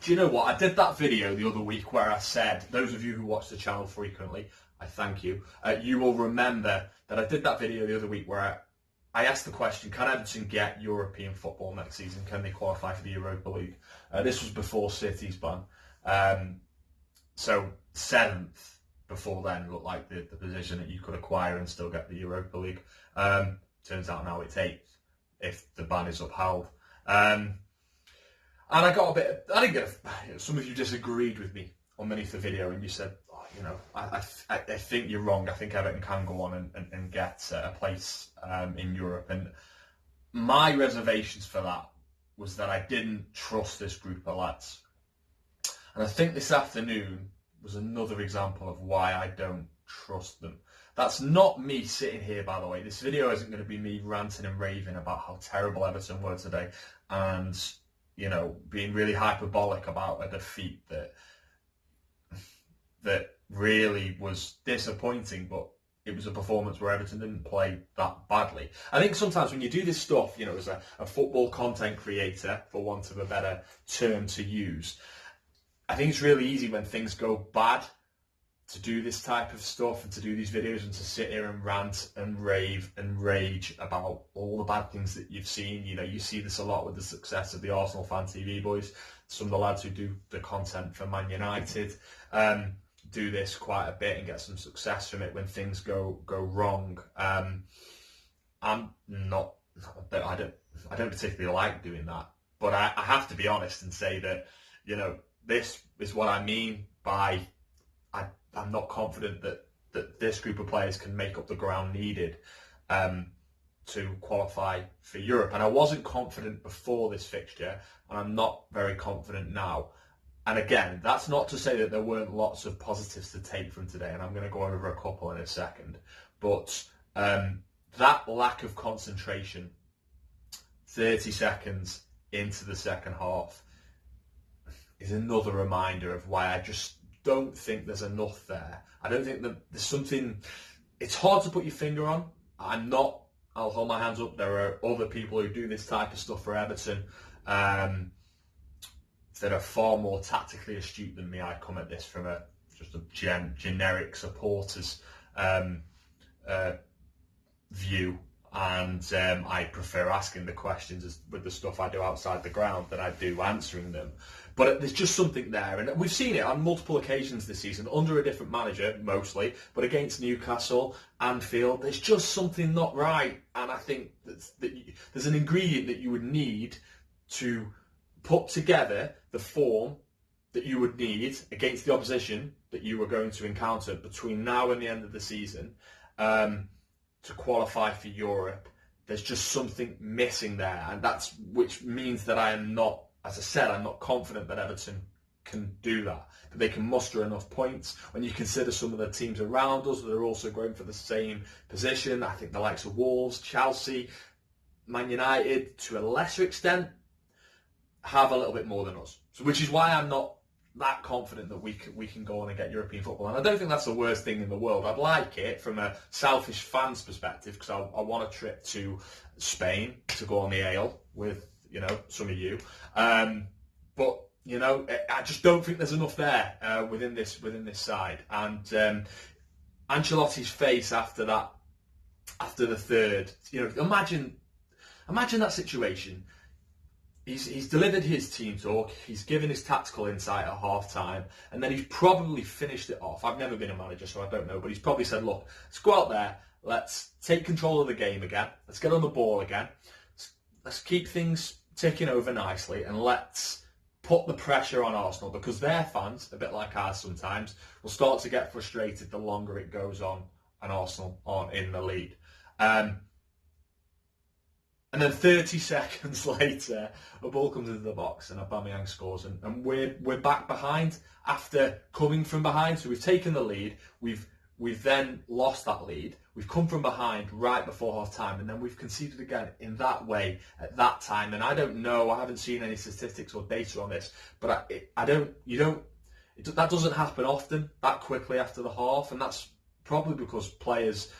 Do you know what? I did that video the other week where I said, those of you who watch the channel frequently, I thank you. You will remember that I did that video the other week where I asked the question, can Everton get European football next season? Can they qualify for the Europa League? This was before City's ban. So 7th before then looked like the position that you could acquire and still get the Europa League. Turns out now it's 8th if the ban is upheld. And I got a bit, I didn't get, some of you disagreed with me underneath the video and you said, oh, you know, I think you're wrong. I think Everton can go on and get a place in Europe. And my reservations for that was that I didn't trust this group of lads. And I think this afternoon was another example of why I don't trust them. That's not me sitting here, by the way. This video isn't going to be me ranting and raving about how terrible Everton were today and, you know, being really hyperbolic about a defeat that really was disappointing, but it was a performance where Everton didn't play that badly. I think sometimes when you do this stuff, you know, as a football content creator, for want of a better term to use, I think it's really easy when things go bad to do this type of stuff and to do these videos and to sit here and rant and rave and rage about all the bad things that you've seen. You know, you see this a lot with the success of the Arsenal Fan TV boys. Some of the lads who do the content for Man United do this quite a bit and get some success from it when things go wrong. I'm not, I don't particularly like doing that, but I have to be honest and say that, you know, this is what I mean by I'm not confident that this group of players can make up the ground needed to qualify for Europe. And I wasn't confident before this fixture, and I'm not very confident now. And again, that's not to say that there weren't lots of positives to take from today, and I'm going to go over a couple in a second. But that lack of concentration, 30 seconds into the second half, is another reminder of why I just don't think there's enough there. I don't think that there's something, it's hard to put your finger on. I'll hold my hands up, there are other people who do this type of stuff for Everton that are far more tactically astute than me. I come at this from just a generic supporters view, and I prefer asking the questions with the stuff I do outside the ground than I do answering them. But there's just something there, and we've seen it on multiple occasions this season, under a different manager mostly, but against Newcastle, Anfield, there's just something not right. And I think that there's an ingredient that you would need to put together the form that you would need against the opposition that you were going to encounter between now and the end of the season to qualify for Europe. There's just something missing there, and which means that I am not, as I said, I'm not confident that Everton can do that they can muster enough points. When you consider some of the teams around us that are also going for the same position, I think the likes of Wolves, Chelsea, Man United, to a lesser extent, have a little bit more than us. So, which is why I'm not that confident that we can go on and get European football. And I don't think that's the worst thing in the world. I'd like it from a selfish fan's perspective, because I want a trip to Spain to go on the ale with, you know, some of you. But, you know, I just don't think there's enough there within this side. And Ancelotti's face after the third, you know, imagine that situation. He's delivered his team talk, he's given his tactical insight at half-time, and then he's probably finished it off. I've never been a manager, so I don't know, but he's probably said, look, let's go out there, let's take control of the game again, let's get on the ball again, let's keep things ticking over nicely, and let's put the pressure on Arsenal, because their fans, a bit like ours sometimes, will start to get frustrated the longer it goes on and Arsenal aren't in the lead. And then 30 seconds later, a ball comes into the box and Aubameyang scores, and we're back behind after coming from behind. So we've taken the lead, we've then lost that lead, we've come from behind right before half time, and then we've conceded again in that way at that time. And I don't know, I haven't seen any statistics or data on this, but that doesn't happen often that quickly after the half, and that's probably because players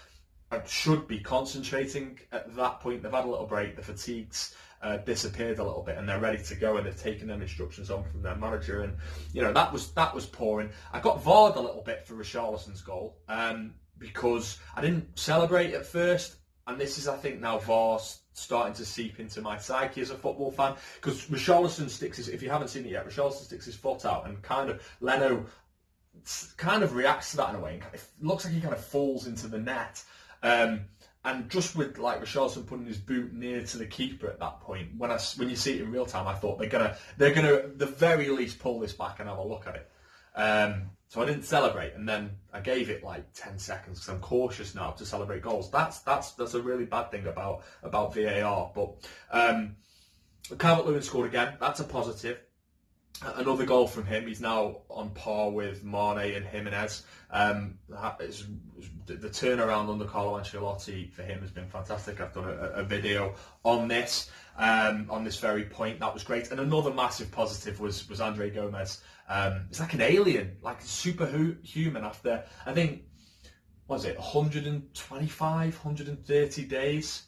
should be concentrating at that point. They've had a little break, the fatigue's disappeared a little bit, and they're ready to go, and they've taken them instructions on from their manager, and that was pouring. I got VAR'd a little bit for Richarlison's goal because I didn't celebrate at first, and this is, I think, now VAR's starting to seep into my psyche as a football fan, because Richarlison if you haven't seen it yet, Richarlison sticks his foot out, and kind of Leno kind of reacts to that in a way. It looks like he kind of falls into the net. And just with like Richarlison putting his boot near to the keeper at that point, when you see it in real time, I thought they're gonna at the very least pull this back and have a look at it. So I didn't celebrate, and then I gave it like 10 seconds because I'm cautious now to celebrate goals. That's a really bad thing about VAR. But Calvert-Lewin scored again. That's a positive. Another goal from him. He's now on par with Mane and Jimenez. The turnaround under Carlo Ancelotti for him has been fantastic. I've done a video on this very point. That was great. And another massive positive was Andre Gomes. It's like an alien, like superhuman after, I think, what was it, 125, 130 days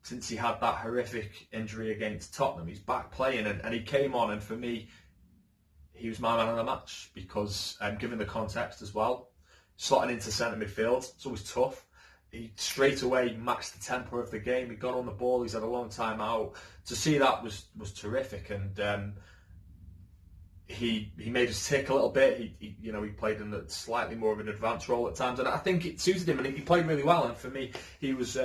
since he had that horrific injury against Tottenham. He's back playing, and he came on, and for me, he was my man of the match because, given the context as well, slotting into centre midfield, it's always tough. He straight away matched the tempo of the game. He got on the ball. He's had a long time out. To see that was terrific, and he made us tick a little bit. He played in a slightly more of an advanced role at times, and I think it suited him, and he played really well. And for me, he was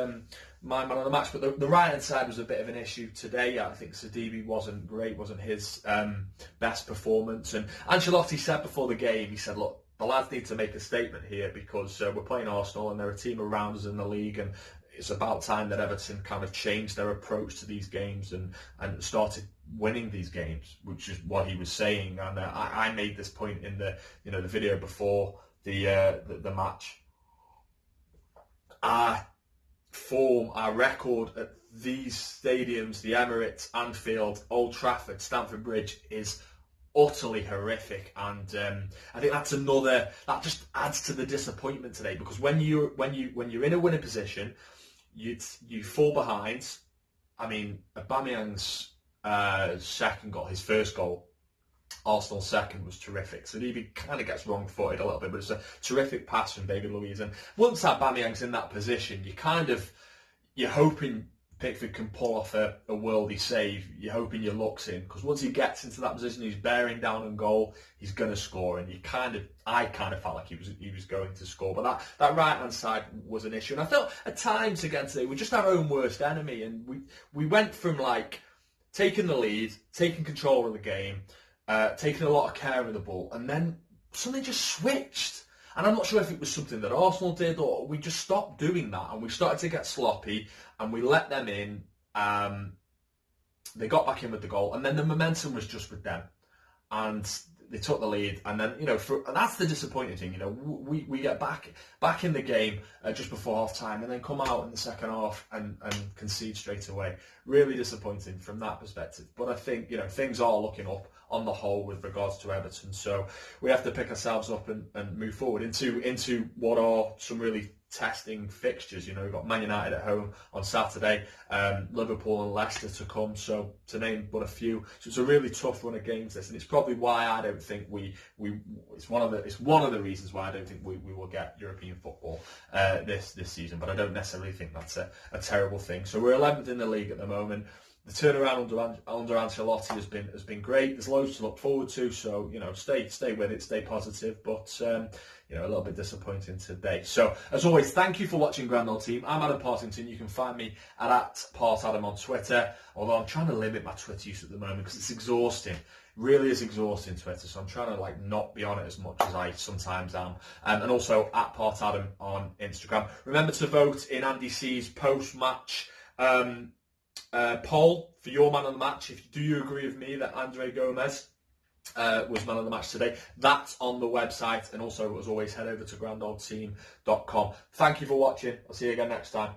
my man of the match. But the right hand side was a bit of an issue today. I think Sidibe wasn't great, wasn't his best performance. And Ancelotti said before the game, he said, "Look, the lads need to make a statement here because we're playing Arsenal and they're a team around us in the league, and it's about time that Everton kind of changed their approach to these games and started winning these games," which is what he was saying. And I made this point in the video before the match. Our record at these stadiums, the Emirates, Anfield, Old Trafford, Stamford Bridge, is utterly horrific, and I think that just adds to the disappointment today, because when you're in a winning position, you fall behind. I mean, Aubameyang's second goal, his first goal, Arsenal's second, was terrific. So he kind of gets wrong-footed a little bit, but it's a terrific pass from David Luiz. And once Aubameyang's in that position, you're hoping Pickford can pull off a worldy save. You're hoping your luck's in, because once he gets into that position, he's bearing down on goal, he's going to score. And I kind of felt like he was going to score. But that right hand side was an issue, and I felt at times again today we're just our own worst enemy. And we went from like taking the lead, taking control of the game, taking a lot of care of the ball, and then something just switched. And I'm not sure if it was something that Arsenal did, or we just stopped doing that and we started to get sloppy and we let them in. They got back in with the goal, and then the momentum was just with them. And they took the lead, and then and that's the disappointing thing. We get back in the game just before half time, and then come out in the second half and concede straight away. Really disappointing from that perspective. But I think things are looking up on the whole with regards to Everton. So we have to pick ourselves up and move forward into what are some really testing fixtures. We've got Man United at home on Saturday, Liverpool and Leicester to come, so to name but a few. So it's a really tough run of games, this, and it's probably why I don't think it's one of the reasons why I don't think we will get European football this season. But I don't necessarily think that's a terrible thing. So we're 11th in the league at the moment. The turnaround under Ancelotti has been great. There's loads to look forward to. So stay with it, stay positive. But a little bit disappointing today. So as always, thank you for watching Grand Old Team. I'm Adam Partington. You can find me at @PartAdam on Twitter. Although I'm trying to limit my Twitter use at the moment because it's exhausting. It really is exhausting, Twitter. So I'm trying to not be on it as much as I sometimes am. And also @PartAdam on Instagram. Remember to vote in Andy C's post-match poll for your man of the match. Do you agree with me that Andre Gomes was man of the match today? That's on the website, and also, as always, head over to GrandOldTeam.com. Thank you for watching. I'll see you again next time.